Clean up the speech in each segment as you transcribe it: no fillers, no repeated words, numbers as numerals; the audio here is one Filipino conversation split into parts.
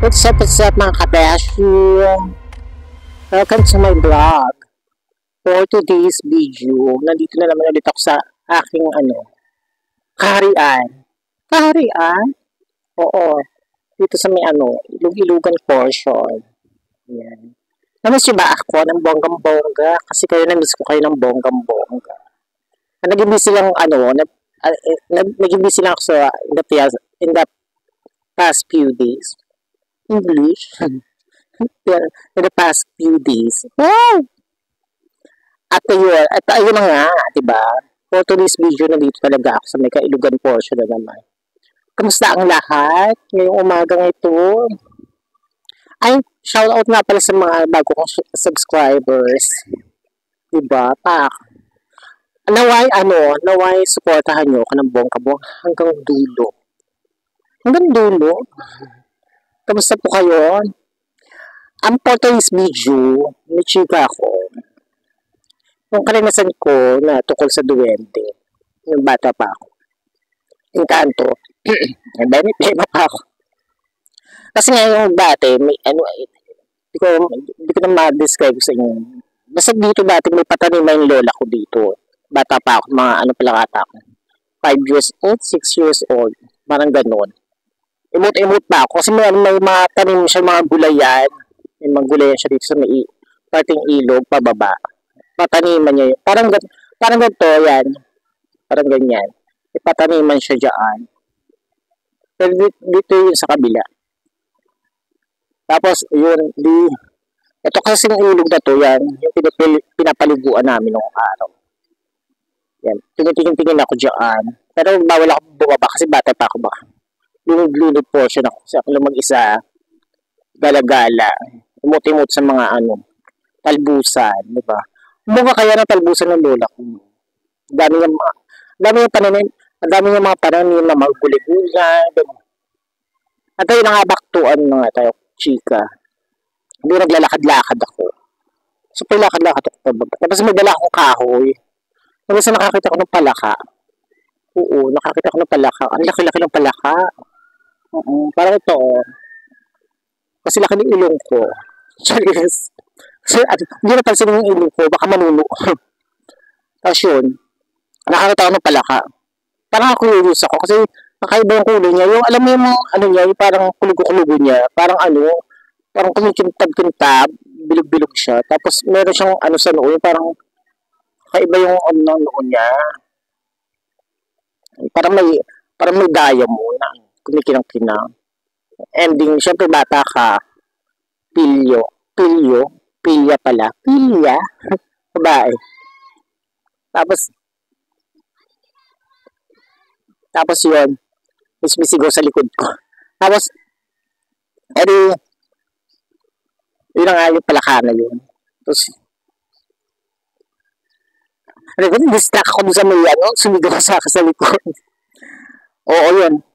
What's up mga kabeshi? Welcome to my vlog. For today's video, nandito na naman ulit ako sa aking kaharian. Kaharian? Oo. Dito sa may ilug-ilugan portion. Yan. Namiss ba ako ng bonggang-bongga? Kasi kayo namiss ko kayo ng bonggang-bongga. Naging busy lang naging busy lang ako sa in the past few days. English in the past few days. Wow! At ayun na nga, diba? For today's video, nandito talaga ako sa may kailugan portion na naman. Kamusta ang lahat? Ngayong umagang ito. Ay, shout out nga pala sa mga bago kong subscribers. Diba? Naway supportahan nyo ka ng bongga-bongga hanggang dulo. Hanggang dulo? Kamusta po kayo? Ang for today's video, may chika ako. Yung karanasan ko na tukol sa duwende, yung bata pa ako. Encanto. Bebe pa ako. Kasi nga yung dati, may hindi ko na ma-describe sa inyo. Basta dito dati may patanim yung lola ko dito. Bata pa ako, mga pala kata ako. 5 years old, 6 years old. Parang ganun. Imot-imot pa ako kasi may mga tanim siya, mga gulayan. May mga gulayan siya dito sa may parting ilog, pababa. Pataniman niya yun. Parang ganito yan. Parang ganyan. May pataniman siya dyan. Pero dito yun sa kabila. Tapos, yun, ito kasi yung ilog na to, yan. Yung pinapaliguan namin noong araw. Yan. Tingin-tingin ako dyan. Pero bawal ako bumaba kasi bata pa ako ba. Lunod portion ako. Kasi ako lang mag-isa, gala-gala, umut-imut sa mga talbusan, di ba? Mukha kaya na talbusan ng lola ko. Dami yung mga pananim na maggulig-gulan. At ayun nga, baktuan na nga tayo, chika. Hindi naglalakad-lakad ako. So, lakad-lakad ako. Tapos may dala akong kahoy. Tapos nakakita ko ng palaka. Oo, nakakita ko ng palaka. Ang laki-laki ng palaka. Parang ito, kasi laki ng ilong ko. Yes. Kasi, hindi na pansin yung ilong ko, baka manuno. Tapos yun, nakakita ko ng palaka. Parang curious ako, kasi nakaiba yung kulay niya. Yung, alam mo yung niya, yung parang kulugo-kulugo niya. Parang parang kumikintab-kintab, bilog-bilog siya. Tapos meron siyang sa noo, yung parang kakaiba yung noo niya. Parang may daya mo na kumikinang-kinang. Ending, syempre bata ka, pilya pala. Pilya? Babae. Tapos yun, mismisigaw sa likod ko. Tapos, yun nga yung palaka na yun. Tapos, distract ako sa may sumigaw sa likod. Oo, yun.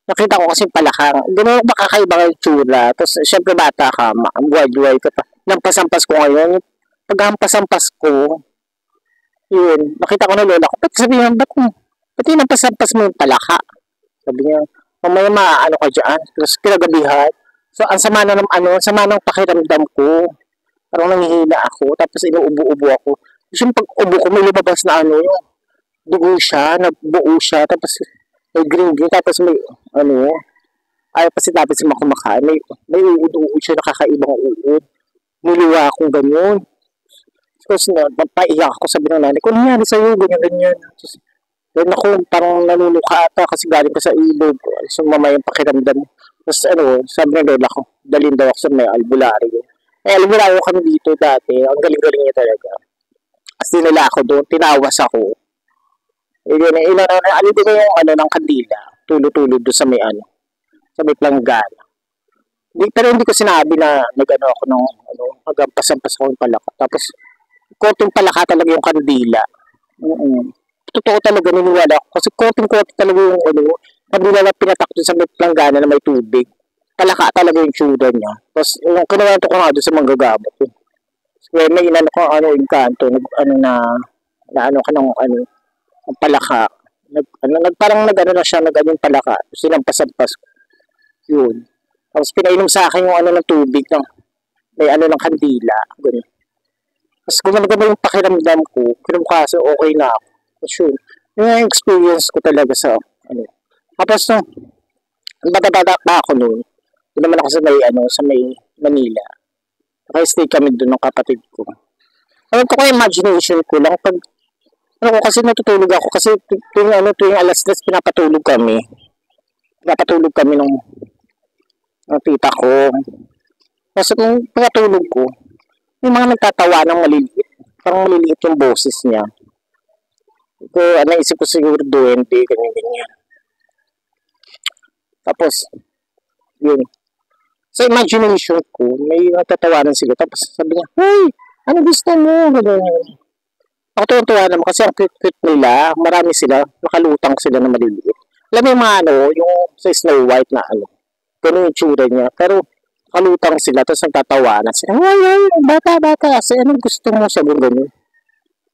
Nakita ko kasi palakang. Gano'n ba kakaiba yung tsura. Tapos, syempre bata ka, buhay-buhay ka pa. Nampas-ampas ko ngayon. Pag-hampas-ampas ko, yun, nakita ko na lola ko. Ba't sabi niya, ba't yung nampas-ampas mo yung palaka? Sabi niya, mamaya maaano ka dyan. Tapos, kinagabihan. So, ang sama ng pakiramdam ko. Parang nanghihina ako. Tapos, inuubo-ubo ako. Tapos, yung pag-ubo ko, may lumabas na yung dugo siya, nagbuo siya. Tapos, may green, tapos may ayaw pa dapat siya kumakain. May uud-uud siya, nakakaibang uud. Niluwa akong ganyan. Tapos napaiyak ako, sabi ng nanay ko, ano nangyari sa'yo, ganyan. Tapos, doon ako, parang nanunuka ata kasi galing ko sa ilog. So, mamaya yung pakiramdam. Tapos sabi ng lola ko, dalhin daw ako sa may albularyo. Albularyo kami dito dati, ang galing-galing niya talaga. Kasi nila ako doon, tinawas ako. Alin din yung ng kandila, tulo-tulo doon sa may sa may planggana. Pero hindi ko sinabi na ako ng magampas-ampas ako ng palaka. Tapos, konting palaka talaga yung kandila. Totoo talaga, niniwala ako. Kasi konting-konting talaga yung kandila na pinatak doon sa may planggana na may tubig. Palaka talaga yung tsura niya. Tapos, kinuwento ko nga doon sa manggagamot. Kaya may ko Encanto, ka ng ang palaka. Parang na siya, yung palaka. Sinampas-ampas ko. Yun. Tapos pinainom sa akin yung ano ng tubig, no? May ano ng kandila. Ganun. Tapos gumagana yung pakiramdam ko. Kinabukasan, okay na ako. Tapos yun. Yung experience ko talaga sa ano. Tapos no, bata-bata pa ako noon. Doon naman ako sa may Manila. Naka-stay kami doon ng kapatid ko. Alam ko imagination ko lang pag ano ko kasi natutulog ako kasi tuwing alas 10 pinapatulog kami. Pinapatulog kami ng tita ko. Kasi nung pinatulog ko, may mga nagtatawa ng maliliit. Parang maliliit yung boses niya. So, naisip ko siguro duwende, ganyan. Tapos, yun. Sa imagination ko, may natatawanan sila. Tapos sabi niya, hey, ano gusto mo? Ganyan. Ako tuwan-tuwa naman kasi ang cute-cute nila, marami sila, nakalutang sila na maliliit. Alam mo yung mga yung sa Snow White na ganun yung tsura niya. Pero, nakalutang sila, tapos nagtatawanan sila. Ay, bata. Kasi anong gusto mo? Sabi ganun.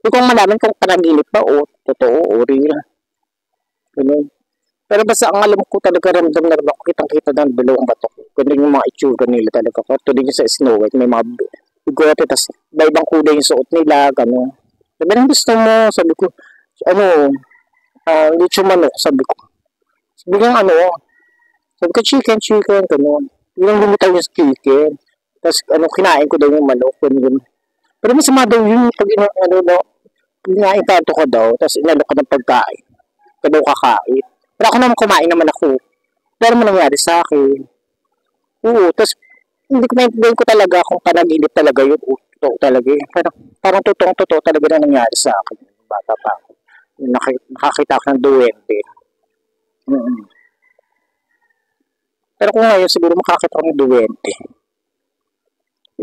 Hindi ko malaman kung panaginip pa o totoo o real. Ganun. Pero basta ang alam ko talaga ramdam na ako kitang-kita ng dalawang batok. Ganun yung mga itsura nila talaga. Tuloy yung sa Snow White, may mga bigote, tapos ibang kulay yung suot nila, gano'n. Sabi ng gusto mo, sabi ko, lechon manok, sabi ko. Sabi ko chicken, gano'n. Yung lumitaw yung chicken. Tapos kinain ko daw yung manok, gano'n. Pero masama daw yung pag inaintanto ka daw, tapos inalok ka ng pagkain. Ka daw kakain. Pero ako naman kumain naman ako. Pero mo nangyari sa akin. Oo, tapos hindi ko maintindihan ko talaga kung panaginip talaga yun. Totoo talaga yun. Parang totoo talaga na nangyari sa akin. Bata pa ako. Nakakita ako ng duwende. Pero kung ngayon siguro makakita ako ng duwende.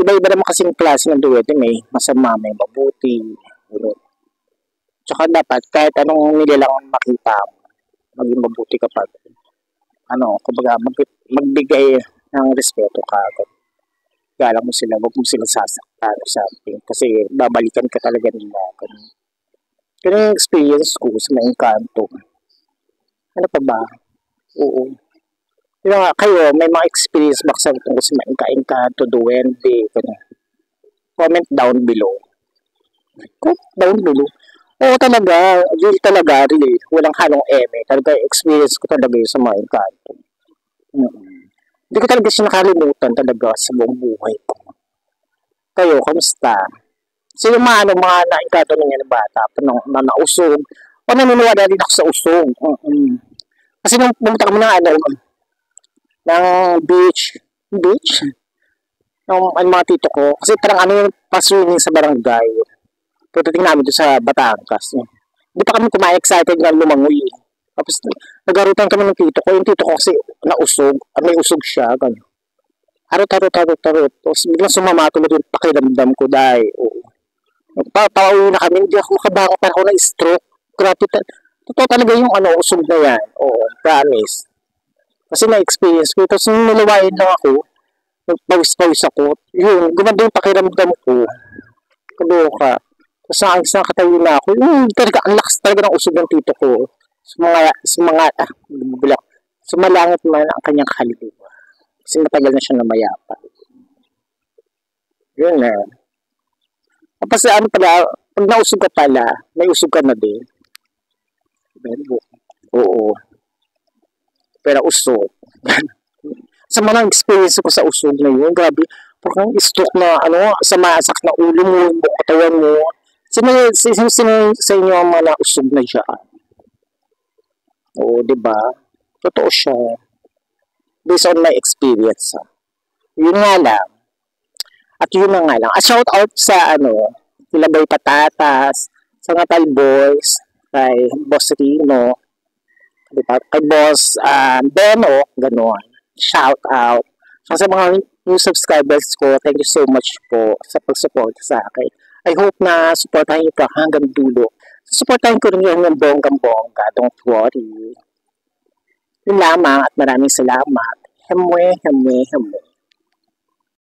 Iba-iba naman kasing klase ng duwende. May masama, may mabuti. Tsaka dapat kahit anong nilalang makita mo, maging mabuti kapag kumbaga magbigay ng respeto ka agad. Galang mo sila, wag mo sila sasaktan o something kasi babalikan ka talaga nila. Ganun yung experience ko sa mga Encanto. Ano pa ba? Oo. Yung kayo, may mga experience ba sa tungkol sa mga Encanto, duwende, comment down below. Oo talaga, real. Walang halong eme. Talaga experience ko talaga yun sa mga Encanto. Hindi ko talaga siya nakalimutan talaga sa buong buhay ko. Kayo, kamusta? So yung mga na-Encanto ninyo na bata, na nausog, o naniniwala din ako sa usog. Kasi nung pumunta kami ng beach, ng mga tito ko, kasi parang yung pa-swimming sa barangay. Pagdating namin doon sa Batangas. Hindi pa kami excited nga lumangoy. Tapos nagarutan kami ng tito ko. Yung tito ko kasi nausog. May usog siya. Harot. Tapos biglang sumamatulog yung pakiramdam ko dahil. Pauwi na kami. Hindi ako makabangon. Parang ako na-stroke. Grabe. Totoo talaga yung usog na yan. Oo, promise. Kasi na-experience ko. Tapos nung nalawain lang ako, nagpawis-pawis ako. Yun, gumanda yung pakiramdam ko. Kaluka. Tapos nakatayo na ako. Talaga, ang lakas talaga ng usog ng tito ko. Sumalangit man ang kanyang kaluluwa. Kasi matagal na siya namayapa. Yun na. Tapos pag nausog ka pala, may usog ka na din. Oo. Pero usog. Sa mga experience ko sa usog na yun, grabe. Parang stroke na, samasak na ulo mo, katawan mo. Sino sa inyo ang mga nausog na dyan? Oo, diba? Totoo siya. Based on my experience. Yun nga lang. At yun na nga lang. Shout out sa Kilabay Patatas, sa Natal Boys, kay Boss Rino, diba? Kay Boss Beno, gano'n. Shout out. So, sa mga new subscribers ko, thank you so much po sa pag-support sa akin. I hope na supportahan niyo pa hanggang dulo. Supportahan ko rin yung bonggang-bongga. Don't worry. Yun lamang at maraming salamat. Hemwe.